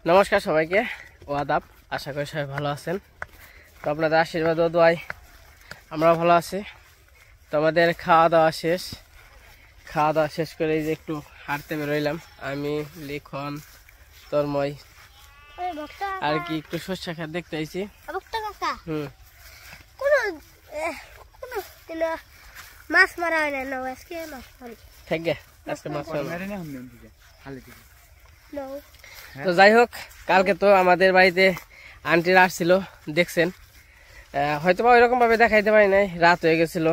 নমস্কার সবাইকে ও আদাব। আশা করি সবাই ভালো আছেন। তো আপনাদের আশীর্বাদ ও দোয়ায় আমরা ভালো আছি। তো আমাদের খাওয়া দাওয়া শেষ করে এই যে একটু হাঁটতে বেরোইলাম। আমি, লিখন, তন্ময় আর কি একটু সর্ষে ক্ষেত দেখতে আইছি। মাছ মারা হয় না আজকে মাছ মারি ঠিক আজকে মাছ মারি না। তো যাই হোক, কালকে তো আমাদের বাড়িতে আন্টিরা আসছিল, দেখছেন। হয়তো বা ওইরকম ভাবে দেখাইতে পারি নাই, রাত হয়ে গেছিল।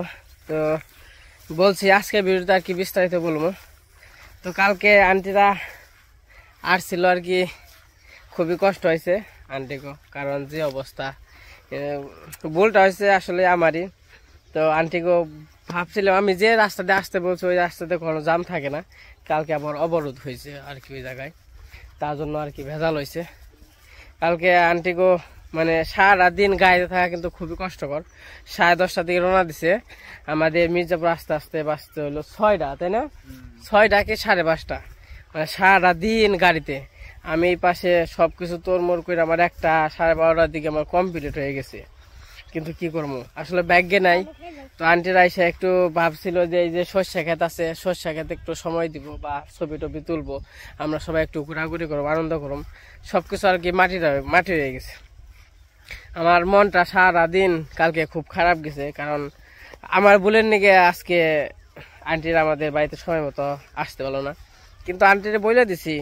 তো বলছি আজকে ভিডিওতে আর কি বিস্তারিত বলবো। তো কালকে আন্টিরা আসছিল আর কি, খুবই কষ্ট হয়েছে আন্টিকে, কারণ যে অবস্থা, ভুলটা হয়েছে আসলে আমারই। তো আন্টিকে ভাবছিলাম আমি যে রাস্তাতে আসতে বলছি ওই রাস্তাতে কোনো জাম থাকে না, কালকে আবার অবরোধ হয়েছে আর কি ওই জায়গায়, তার জন্য আর কি ভেজাল হয়েছে। কালকে আন্টিকে মানে সারা দিন গাড়িতে থাকা কিন্তু খুবই কষ্টকর। 10:30টার দিকে রওনা দিছে, আমাদের মির্জাপুর আস্তে আস্তে বাঁচতে হলো 6টা, তাই না? 6টা কি 5:30, মানে সারা দিন গাড়িতে। আমি এই পাশে সবকিছু তোড়মোড় করে আমার 1টা 12:30টার দিকে আমার কমপ্লিট হয়ে গেছে। কিন্তু কি করবো, আসলে ব্যাগে নাই। তো আন্টিরা এসে একটু ভাবছিল যে এই যে সর্ষে ক্ষেত আছে, সর্ষে ক্ষেতে একটু সময় দিব বা ছবি টবি তুলবো, আমরা সবাই একটু ঘোরাঘুরি করবো, আনন্দ করবো। সবকিছু আর কি মাটি হয়ে গেছে। আমার মনটা সারা দিন কালকে খুব খারাপ গেছে, কারণ আমার ভুলের নিকে আজকে আন্টিরা আমাদের বাড়িতে সময় মতো আসতে পারলো না। কিন্তু আন্টিরে বলে দিছি,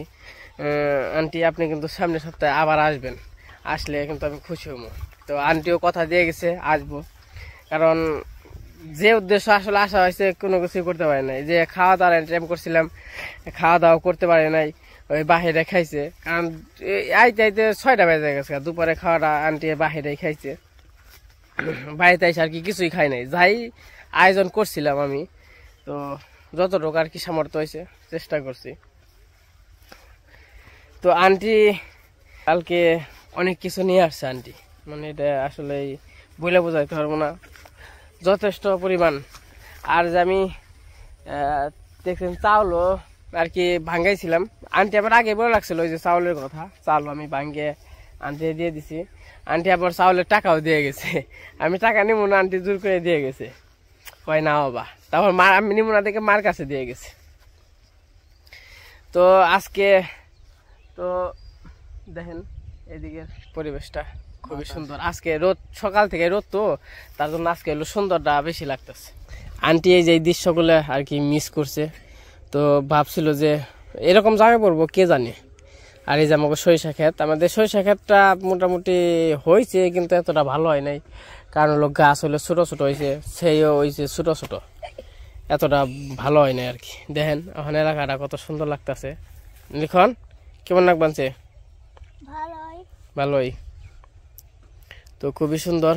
আন্টি আপনি কিন্তু সামনের সপ্তাহে আবার আসবেন, আসলে কিন্তু আমি খুশি হবো। তো আন্টিও কথা দিয়ে গেছে আসবো, কারণ যে উদ্দেশ্য আসলে আসা হয়েছে কোনো কিছুই করতে পারে নাই। যে খাওয়া দাওয়া টাইম করছিলাম, খাওয়া দাওয়া করতে পারে নাই, ওই বাহিরে খাইছে। কারণ আইতে 6টা বেজে গেছে, দুপুরে খাওয়াটা আন্টি বাহিরে খাইছে, বাড়িতে এসে আর কি কিছুই খাই নাই। যাই আয়োজন করছিলাম আমি, তো যতটুকু আর কি সামর্থ্য হয়েছে চেষ্টা করছি। তো আন্টি কালকে অনেক কিছু নিয়ে আসছে আন্টি, মানে এটা আসলে বলে বোঝাইতে পারবো না, যথেষ্ট পরিমাণ। আর যে আমি দেখছেন চাউলও আর কি ভাঙ্গাইছিলাম, আন্টি আবার আগে বলে রাখছিল ওই যে চাউলের কথা, চাউল আমি ভাঙ্গে আন্টি দিয়ে দিছি। আন্টি আবার চাউলের টাকাও দিয়ে গেছে, আমি টাকা নিব না, আন্টি জোর করে দিয়ে গেছে, কয় না বাবা। তারপর আমি নিব না দেখে মার কাছে দিয়ে গেছে। তো আজকে তো দেখেন এদিকে পরিবেশটা খুবই সুন্দর। আজকে রোদ, সকাল থেকে রোদ, তো তার জন্য আজকে হলো সুন্দরটা বেশি লাগতেছে। আন্টি এই যে দৃশ্যগুলো আর কি মিস করছে, তো ভাবছিল যে এরকম জামে পড়বো কে জানে। আর এই যে আমাকে সরিষা ক্ষেত, আমাদের সরিষা ক্ষেতটা মোটামুটি হয়েছে, কিন্তু এতটা ভালো হয় নাই, কারণ হলো গাছ হলো ছোট ছোট হয়েছে, সেইও হয়েছে ছোট ছোট, এতটা ভালো হয় নাই আর কি। দেখেন ওখানে এলাকাটা কত সুন্দর লাগতেছে। লিখন কেমন লাগবানছে? ভালোই তো, খুবই সুন্দর।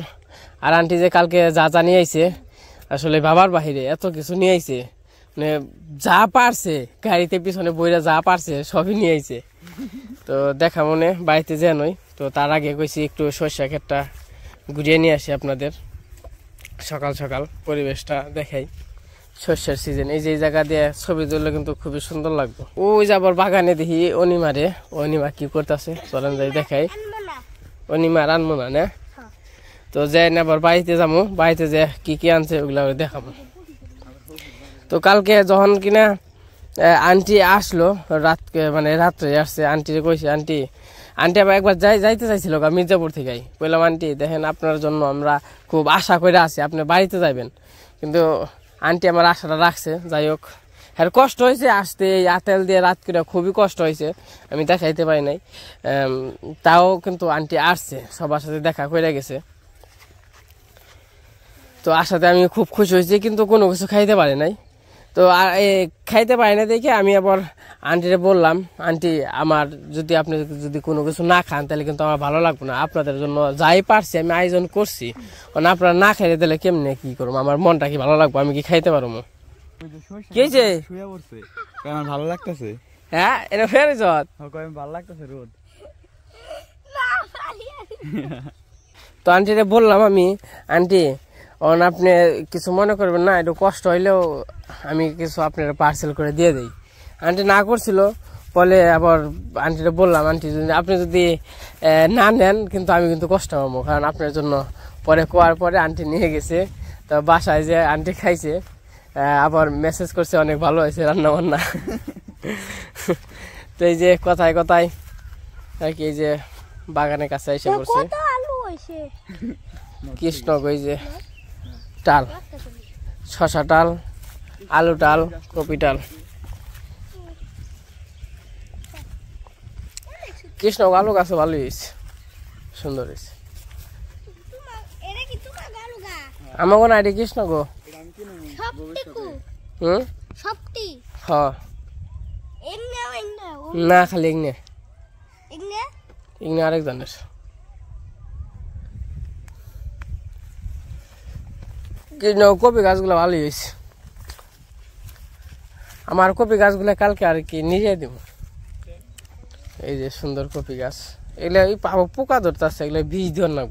আর আন্টি যে কালকে যা যা নিয়ে আইছে, আসলে বাবার বাহিরে এত কিছু নিয়ে আইছে, মানে যা পারছে গাড়িতে পিছনে বইরা যা পারছে সবই নিয়ে আইছে। তো দেখা মনে বাড়িতে যে নই, তো তার আগে কইছি একটু সর্ষে ক্ষেতটা ঘুরিয়ে নিয়ে আসি আপনাদের, সকাল সকাল পরিবেশটা দেখাই। সর্ষের সিজন, এই যে জায়গা দিয়ে ছবি তুললে কিন্তু খুবই সুন্দর লাগবে। ওই যে আবার বাগানে দেখি অনিমারে, অনিমা কি করতেছে চলেন যাই দেখাই। অনিমা রানবো না না, তো যাই না আবার বাড়িতে যাবো, বাড়িতে যে কি কি আনছে ওগুলা দেখাবো। তো কালকে যখন কিনা আন্টি আসলো রাতকে, মানে রাত্রে আসছে, আন্টি কইছে আন্টি আবার একবার যাইতে চাইছিল মির্জাপুর থেকে। বললাম আন্টি দেখেন আপনার জন্য আমরা খুব আশা করে আছি, আপনি বাড়িতে যাবেন। কিন্তু আন্টি আমার আশাটা রাখছে। যাই হোক, হ্যাঁ কষ্ট হয়েছে আসতে, আতেল দিয়ে রাত করে খুবই কষ্ট হয়েছে, আমি দেখাইতে পারি নাই। তাও কিন্তু আন্টি আসছে, সবার সাথে দেখা করে গেছে। তো আসাতে আমি খুব খুশি হয়েছি, কিন্তু কোনো কিছু খাইতে পারি নাই। তো খাইতে পারি না দেখে আমি আবার আন্টিরে বললাম, আন্টি আমার যদি আপনি যদি কোনো কিছু না খান তাহলে কিন্তু আমার ভালো লাগবে না, আপনাদের জন্য যাই পারছি আমি আয়োজন করছি, মানে আপনারা না খাইলে তাহলে কেমনে কি করবো, আমার মনটা কি ভালো লাগবে, আমি কি খাইতে পারবো? কি হয়েছে? ভালো লাগতেছে। হ্যাঁ এটা ফের ভালো লাগতেছে রোদ। তো আন্টিরে বললাম আমি, আন্টি আপনি কিছু মনে করবেন না, একটু কষ্ট হইলেও আমি কিছু আপনার পার্সেল করে দিয়ে দিই। আন্টি না করছিল, বলে আবার আন্টিটা বললাম, আন্টি যদি আপনি যদি না নেন কিন্তু আমি কিন্তু কষ্ট পাবো, কারণ আপনার জন্য পরে কোয়ার পরে আন্টি নিয়ে গেছে। তো বাসায় যে আন্টি খাইছে, আবার মেসেজ করছে অনেক ভালো হয়েছে রান্না বান্না। তো এই যে কথায় কথায় আর কি, এই যে বাগানের কাছে এসে পড়ছে কত আলু হইছে কৃষ্ণক, ওই যে ডাল, শশা ডাল, আলু ডাল, কপি ডাল। কৃষ্ণক আলু গাছও ভালোই হয়েছে, সুন্দর হয়েছে। এটা কি তোমার গালু গা আমার কোন আইডি কৃষ্ণ গো। সবটি কু হুম সবটি হ এমনে না, খালি ইগনে এমনে ইগনে আরেকজনের। কৃষ্ণ কপি গাছগুলো ভালোই হয়েছে। আমার কপি গাছগুলো কালকে আর কি নিজে দিব। এই যে সুন্দর কপি গাছ, এগুলো পোকা ধরতেছে, এগুলো বীজ দিও না,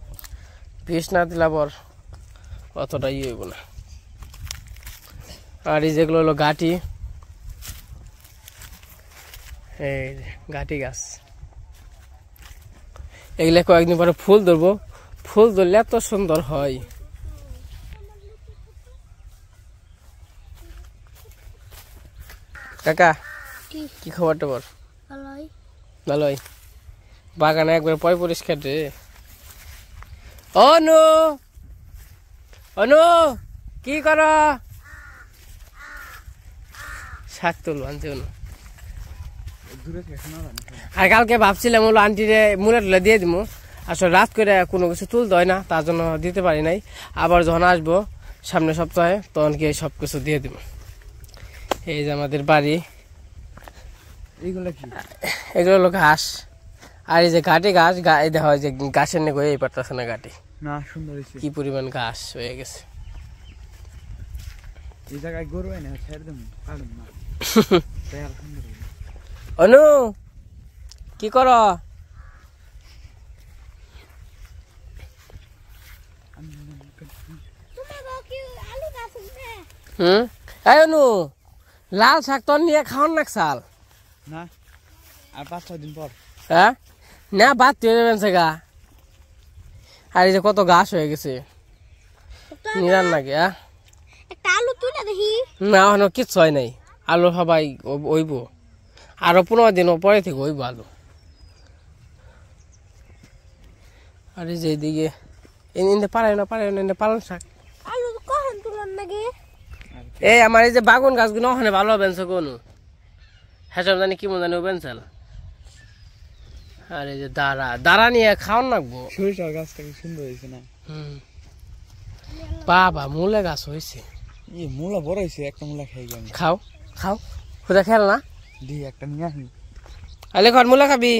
বীজ না দিলে আবার অতটা ইয়ে হইব না। আর এই যেগুলো হলো গাটি, এই গাটি গাছ, এগুলো কয়েকদিন পরে ফুল ধরবো, ফুল ধরলে এত সুন্দর হয়। কাকা কি খবর টবর? ভালোই ভালোই। বাগানে একবার পয় পরিষ্কার রে। অনু অনু কি কর? শাক তুল আনছে অনু। আর কালকে ভাবছিলাম হলো আন্টিরে মুলে টুলে দিয়ে দিব, আসলে রাত করে কোনো কিছু তুলতে হয় না, তার জন্য দিতে পারি নাই। আবার যখন আসবো সামনের সপ্তাহে তখন গিয়ে সব কিছু দিয়ে দিব। এই যে আমাদের বাড়ি, এগুলো হলো ঘাস। আর এই যে ঘাটে গাছ, এই দেখা হয় যে গাছের নেই এই পারতেছে না গাটি, না সুন্দর হয়েছে। কি পরিমাণ ঘাস হয়ে গেছে। এই জায়গায় গরু হয় না, ছেড়ে দেবো, কাটুন না। তাই আর সুন্দর হয়েছে। অনু কি কর? তোমার বাবা কি আলু গাছ আছে এই অনু, লাল শাক তোর নিয়ে খাওয়ান না চাল? না, আর 5-6 দিন পর। হ্যাঁ না, বাদ তুই যাবেন সে গা। আর এই যে কত ঘাস হয়ে গেছে, নিরান নাকি? হ্যাঁ একটা আলু তুলে দেখি না, ওখানে কিচ্ছু হয় নাই। আলু সবাই ওইব, আরো 15 দিন পরে থেকে ওইব আলু। আর এই যে এইদিকে পারে না পালন শাক। আলু কখন তুলার নাকি এই আমার এই যে বাগুন গাছগুলো ওখানে ভালো হবে কোনো হ্যাঁ জানি কি মনে জানি ও বেঞ্চাল। আর এই যে দাঁড়া নিয়ে খাওয়ান রাখবো। সরিষার গাছটা কি সুন্দর হয়েছে না? বাবা মূলে গাছ হয়েছে, মূলা বড় হয়েছে, একটা মূলা খাই আমি। খাও খাও, খুদা খেল না দি একটা নিয়ে আসি। আলে ঘর মূলা খাবি?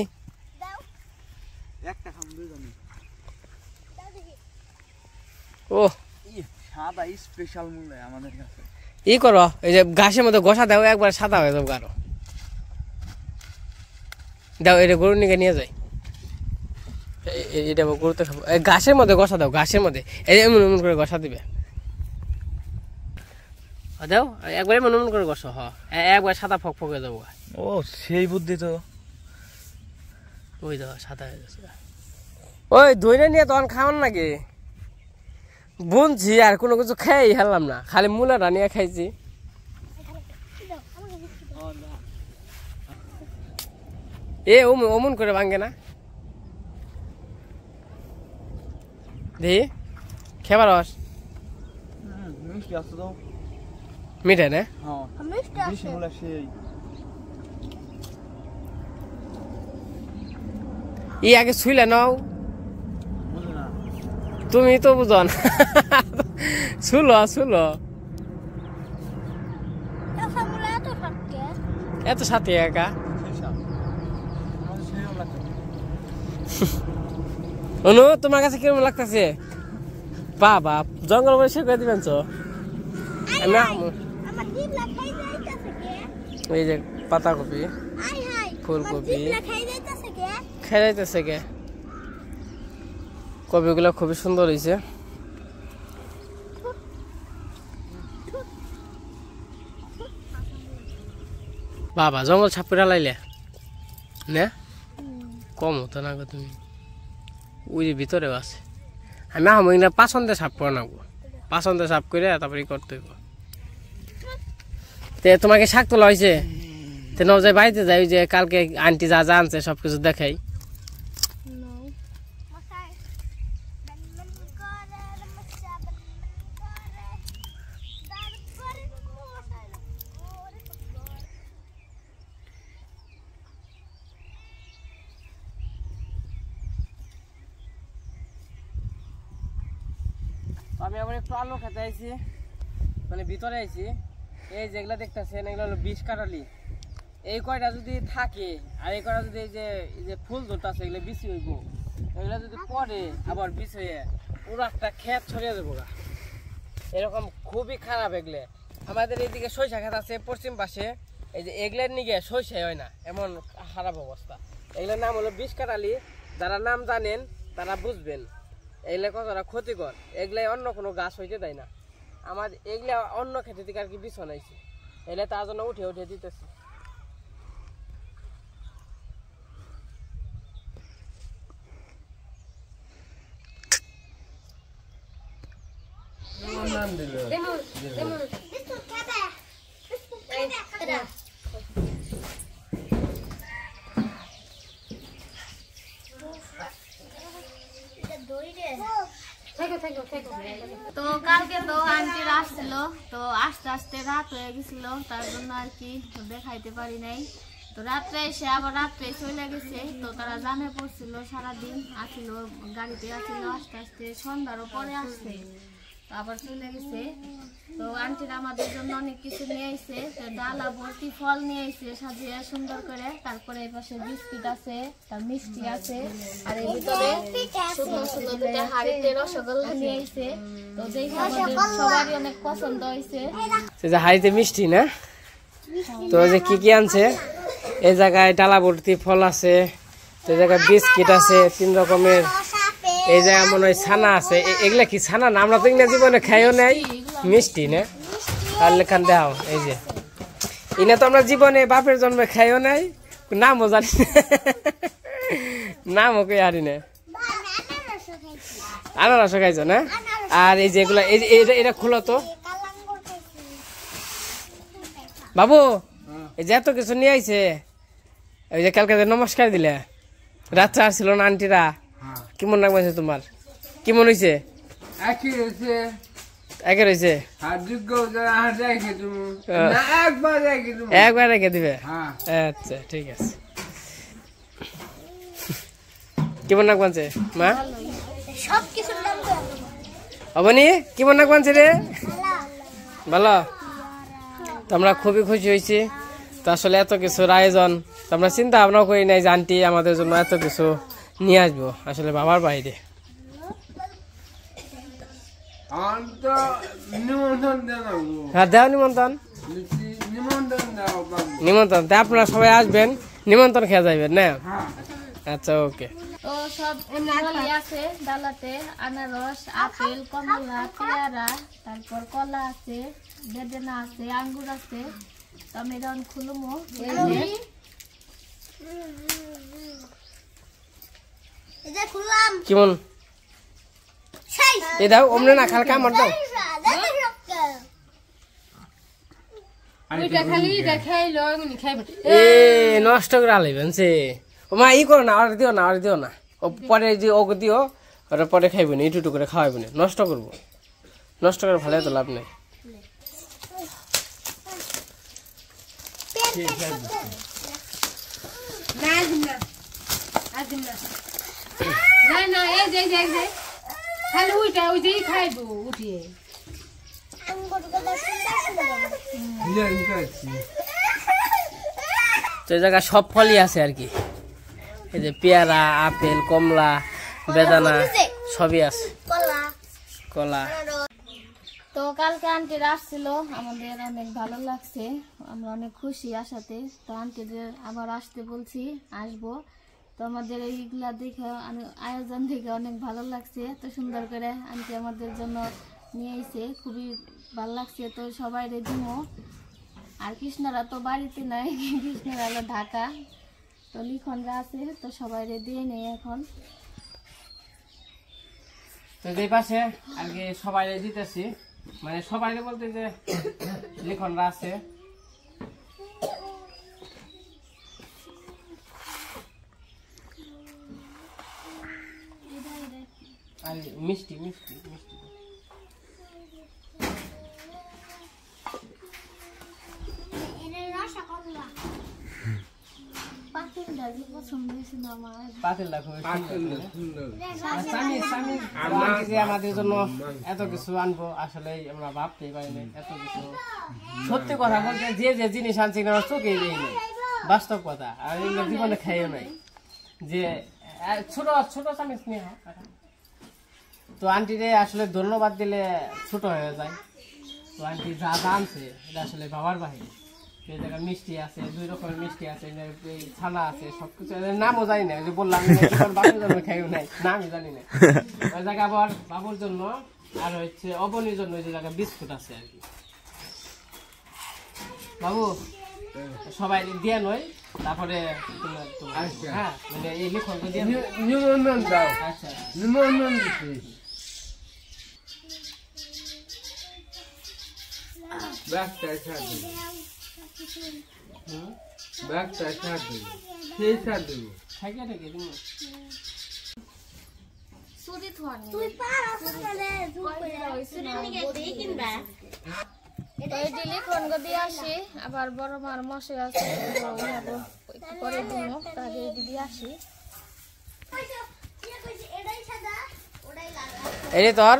একটা খাম দুজনে। ও সাদা স্পেশাল মূলা আমাদের কাছে। ই করো, এই যে ঘাসের মধ্যে ঘষা দাও, একবার সাদা হয়ে যাবে গাঢ়। দাও এটা গরু নিয়ে যায়, এটা গরুতে খাবো। ঘাসের মধ্যে ঘষা দাও, ঘাসের মধ্যে এমন এমন করে ঘষা দিবে। দাও একবার এমন এমন করে ঘষো, একবার সাদা ফক ফক হয়ে যাবো। ও সেই বুদ্ধি তো। ওই দাও সাদা হয়ে যাচ্ছে। ওই ধরে নিয়ে তখন খাওয়ান নাকি বুনছি, আর কোনো কিছু খেয়েই খেলাম না, খালি মূলাটা নিয়ে খাইছি। অমন করে ভাঙ্গে না দেখি খেবার রস মিষ্টি আছে তো, মিঠে না? হ্যাঁ মিষ্টি বেশি আছে মূলা সেই। আগে ছুইলে নাও, বুঝো না তুমি তো বুঝো না। ছুলো এত সাথে একা। অনু তোমার কাছে কিরকম লাগতেছে? বাবা জঙ্গল পরিষ্কার করে দিবেন তো? এই যে পাতাকপি, ফুলকপি খেয়ে যাইতেছে কে, কপিগুলো খুবই সুন্দর হয়েছে। বাবা জঙ্গল ছাপ করে লাইলে না কম হতো না গো তুমি ওই যে ভিতরেও আছে আমি আমি না পাছন্দে সাফ করে নেবো পাছন্দে সাফ করে তারপরে করতে হইব তে তোমাকে শাক তোলা হয়েছে তে নাও যাই বাড়িতে যাই ওই যে কালকে আন্টি যা যা আনছে সব কিছু দেখাই আমি আবার একটু আলু খেতে আইছি মানে ভিতরে আইছি এই যেগুলা দেখতেছেন এগুলো হলো 20 কাঠালি এই কয়টা যদি থাকে আর এই কয়টা যদি এই যে ফুল ধরতেছে এগুলো বিচি হইব এগুলো যদি পরে আবার বিচ হয়ে পুরো একটা ক্ষেত ছড়িয়ে দেবো এরকম খুবই খারাপ এগুলো আমাদের এইদিকে সরিষা ক্ষেত আছে পশ্চিম পাশে এই যে এগুলোর নিগে সরিষাই হয় না এমন খারাপ অবস্থা এগুলোর নাম হলো 20 কাঠালি যারা নাম জানেন তারা বুঝবেন এগুলা কতটা ক্ষতিকর এগুলাই অন্য কোনো গাছ হইতে দেয় না আমার এগুলা অন্য খেতে থেকে আর কি বিছনাইছে এগুলা তার জন্য উঠে উঠে দিতেছে তো কালকে তো আন্টিরা আসছিল তো আস্তে আস্তে রাত হয়ে গেছিল তার জন্য আর কি দেখাইতে পারি নাই তো রাত্রে এসে আবার রাত্রে চলে গেছে তো তারা জামে পড়ছিল সারাদিন আসছিল গাড়িতে আসছিল আস্তে আস্তে সন্ধ্যারও পরে আসছে তো আবার চলে গেছে তো আন্টিরা আমাদের জন্য অনেক কিছু নিয়ে আইছে তো ডালা ভর্তি ফল নিয়ে আইছে সাজিয়ে সুন্দর করে তারপরে এই পাশে বিস্কিট আছে তার মিষ্টি আছে আর এর ভিতরে সুন্দর সুন্দর দুটা হাড়িতে রসগোল্লা নিয়ে আইছে তো দেখে আমাদের সবারই অনেক পছন্দ হয়েছে যে হাড়িতে মিষ্টি না তো যে কি কি আনছে এই জায়গায় ডালা ভর্তি ফল আছে তো এই জায়গায় বিস্কিট আছে 3 রকমের এই জায়গায় মনে হয় ছানা আছে এগুলা কি ছানা না আমরা তো ইংরেজি জীবনে খাইও নাই মিষ্টি না আর লেখান দেও এই যে ইনা তো আমরা জীবনে বাপের জন্মে খাইও নাই নামও জানি নামও কই হারি না আনারস খাইছো না আর এই যে এগুলা এটা খুলো তো বাবু এই যে এত কিছু নিয়ে আইছে ওই যে কালকে নমস্কার দিলে রাত্রে আসছিল না আন্টিরা কেমন লাগছে তোমার কেমন হয়েছে একে রয়েছে একবার রেখে দিবে আচ্ছা ঠিক আছে কেমন নাক বানছে মা অবনি কেমন নাক বানছে রে ভালো তো আমরা খুবই খুশি হয়েছি তো আসলে এত কিছুর আয়োজন তো আমরা চিন্তা ভাবনাও করি নাই যে আন্টি আমাদের জন্য এত কিছু নিয়ে আসবো আসলে বাবার বাইরে হ্যাঁ দেও নিমন্ত্রণ নিমন্ত্রণ তা আপনারা সবাই আসবেন নিমন্ত্রণ খেয়ে যাইবেন না আচ্ছা ওকে তো সব ফলই আছে ডালাতে আনারস আপেল কমলা পেয়ারা তারপর কলা আছে বেদানা আছে আঙ্গুর আছে তো আমি এখন খুলবো কেমন এই দাও অমনে না খালকা আমার দাও এ নষ্ট করে আলাইবেন সে ও মা ই করো না আর দিও না ও পরে যে ওকে দিও ওটা পরে খাইবে না একটু করে খাওয়াইবে না নষ্ট করবো নষ্ট করে ভালো তো লাভ নেই না এই যে খালি ওইটা ওই যে খাইবো উঠিয়ে তো এই জায়গায় সব ফলই আছে আর কি এই যে পেয়ারা আপেল কমলা বেদানা সবই আছে কলা তো কালকে আন্টিরা আসছিল আমাদের অনেক ভালো লাগছে আমরা অনেক খুশি আসাতে তো আন্টিদের আবার আসতে বলছি আসবো তো আমাদের এইগুলা দেখে আয়োজন দেখে অনেক ভালো লাগছে এত সুন্দর করে আন্টি আমাদের জন্য নিয়ে এসে খুবই ভালো লাগছে তো সবাই রেডিমো আর কৃষ্ণরা তো বাড়িতে নাই কৃষ্ণরা হলো ঢাকা তো লিখনরা আছে, তো সবাই দিয়ে নেই এখন। তো এই পাশে আর কি সবাই দিতেছি, মানে সবাই বলতে যে লিখনরা আছে। আর মিষ্টি মিষ্টি মিষ্টি পাতিলটা যে পছন্দ হয়েছিল আমার। পাতিলটা খুবই আমাদের জন্য এত কিছু আনবো, আসলে আমরা ভাবতেই পারি না এত কিছু। সত্যি কথা বলতে যে যে জিনিস আনছি আমার চোখেই দেই নাই, বাস্তব কথা। আর এগুলো জীবনে খাইও নাই, যে ছোট ছোট চামিচ নিয়ে। তো আন্টিরে আসলে ধন্যবাদ দিলে ছোট হয়ে যায়। তো আন্টি যা যা আনছে এটা আসলে বাবার বাহিনী। এই জায়গায় মিষ্টি আছে, 2 রকমের মিষ্টি আছে, ছানা আছে, সবকিছু নামও জানি না, যে বললাম বাবুর জন্য খাইও নাই, নামই জানি না। ওই জায়গায় আবার বাবুর জন্য আর হচ্ছে অবনীর জন্য ওই জায়গায় বিস্কুট আছে আর কি। বাবু সবাই দিয়ে নয়, তারপরে হ্যাঁ মানে এই লিখনটা দিয়ে নিমন্ত্রণ দাও, আচ্ছা নিমন্ত্রণ দিচ্ছি। ব্যাগটা ছাড় দেবো, ব্যাগটা ছাড় দেবো, সেই ছাড় দেবো। থাকে থাকে তুমি সুদি থোয়ানি তুই পারছ না জুম করে সুদি নিকে দেই কিনবা। তো এই লিখন গো দিয়ে আসি, আবার বড় মার মশে আছে, তো ইয়াবো পরে দিমু, তাহলে এই দিয়ে আসি। এটাই সাদা ওটাই লাল। এই তোর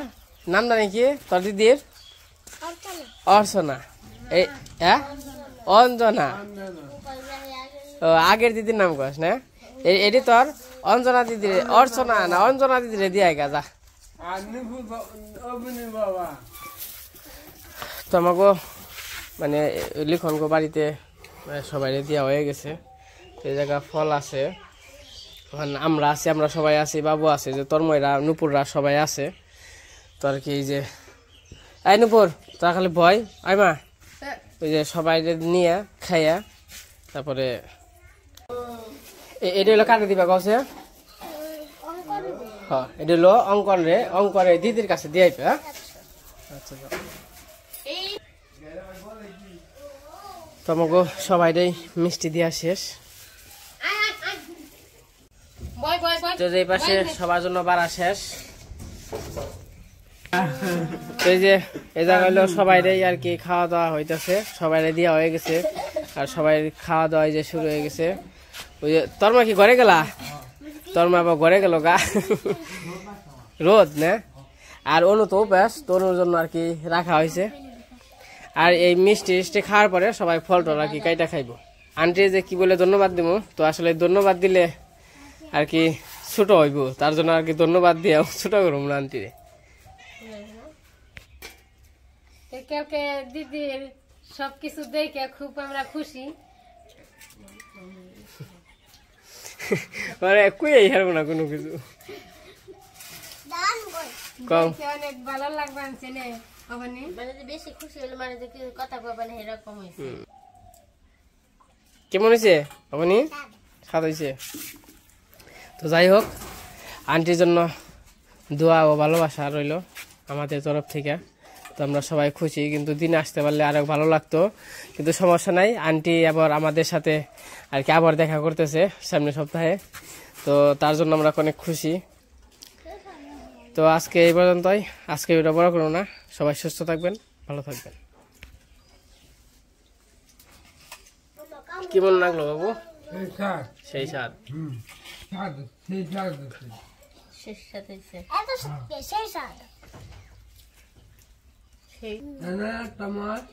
নাম জানি কি তোর দিদির? অর্চনা। এই হ্যাঁ অঞ্জনা। ও আগের দিদির নাম কস না? এটি তোর অঞ্জনা দিদির, অর্চনা না অঞ্জনা দিদিরে দিয়ে গা। তো আমাকে মানে লিখন গো বাড়িতে সবাই দেওয়া হয়ে গেছে। এই জায়গা ফল আছে, আমরা আছি, আমরা সবাই আছি, বাবু আছে, যে তন্ময়রা নুপুররা সবাই আছে। তো আর কি এই যে এই নুপুর তোরা খালি ভয় আই মা, ওই যে সবাই নিয়ে খাইয়া তারপরে এটা হলো কাকে দিবা গছে। হ্যাঁ এটা হলো অঙ্করে দিদির কাছে দিয়ে আইবে। হ্যাঁ আচ্ছা তোমাকে সবাই মিষ্টি দেওয়া শেষ। তো এই পাশে সবার জন্য বাড়া শেষ। এই যে এই জায়গা হলো সবাই আর কি খাওয়া দাওয়া হইতেছে, সবাই দেওয়া হয়ে গেছে, আর সবাই খাওয়া দাওয়া যে শুরু হয়ে গেছে। ওই যে তোর মা কি ঘরে গেলা? তোর মা আবার ঘরে গেল গা, রোদ না। আর অনু তো ব্যাস, তনুর জন্য আর কি রাখা হয়েছে। আর এই মিষ্টি খাওয়ার পরে সবাই ফল টল আর কি কাইটা খাইব। আন্টি যে কি বলে ধন্যবাদ দিব, তো আসলে ধন্যবাদ দিলে আর কি ছোট হইব, তার জন্য আর কি ধন্যবাদ দিয়ে ছোট করব না আন্টিরে। কালকে দিদির সবকিছু দেখে খুব আমরা খুশি, মানে কুই হারবো না কোনো কিছু অনেক ভালো লাগবে আনছে নে অবনি। মানে বেশি খুশি হলে মানে যে কথা কইবা না এরকম হইছে। কেমন হয়েছে অবনি? স্বাদ হয়েছে। তো যাই হোক, আন্টির জন্য দোয়া ও ভালোবাসা রইল আমাদের তরফ থেকে। তো আমরা সবাই খুশি, কিন্তু দিনে আসতে পারলে আরো ভালো লাগতো, কিন্তু সমস্যা নাই। আন্টি আবার আমাদের সাথে আর কি আবার দেখা করতেছে সামনের সপ্তাহে, তো তার জন্য আমরা অনেক খুশি। তো আজকে এই পর্যন্তই, আজকে এটা বড় করো না। সবাই সুস্থ থাকবেন, ভালো থাকবেন। কেমন লাগলো বাবু? সেই স্বাদ শেষ সাথে এত সেই স্বাদ সেই টমাট